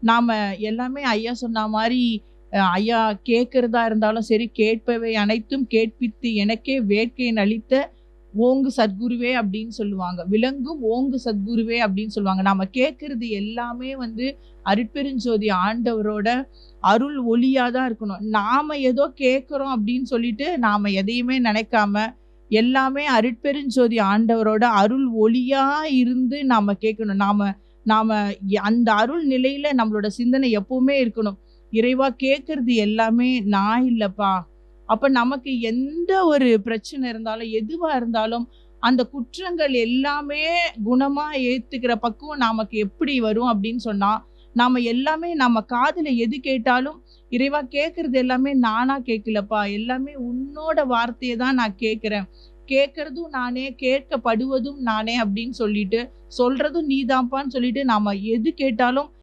நாம எல்லாமே ஐயா சொன்ன மாரி ஐயா கேட்கிறதா இருந்தாலும் சரி, கேட்பவை அனைத்தும் கேட்பித்து எனக்கே வேட்கை அளித்த ஓங்கு சத்குருவே அப்படின்னு சொல்லுவாங்க. விளங்கும் ஓங்கு சத்குருவே அப்படின்னு சொல்லுவாங்க. நாம கேட்கிறது எல்லாமே வந்து அருட்பெருஞ்சோதி ஆண்டவரோட அருள் ஒளியா தான் இருக்கணும். நாம ஏதோ கேட்கிறோம் அப்படின்னு சொல்லிட்டு நாம எதையுமே நினைக்காம, எல்லாமே அருட்பெருஞ்சோதி ஆண்டவரோட அருள் ஒளியா இருந்து நாம கேட்கணும். நாம நாம அந்த அருள் நிலையில நம்மளோட சிந்தனை எப்பவுமே இருக்கணும். இறைவா கேட்கிறது எல்லாமே நான் இல்லப்பா. அப்ப நமக்கு எந்த ஒரு பிரச்சனை இருந்தாலும், எதுவா இருந்தாலும், அந்த குற்றங்கள் எல்லாமே குணமா ஏத்துக்கிற பக்குவம் நமக்கு எப்படி வரும் அப்படின்னு சொன்னா, நாம எல்லாமே நம்ம காதுல எது கேட்டாலும், இறைவா கேட்கிறது எல்லாமே நானா கேட்கலப்பா. எல்லாமே உன்னோட வார்த்தைய தான் நான் கேட்கிறேன். கேட்கிறதும் நானே, கேட்கப்படுவதும் நானே அப்படின்னு சொல்லிட்டு, சொல்றதும் நீதான்ப்பான்னு சொல்லிட்டு நாம எது கேட்டாலும்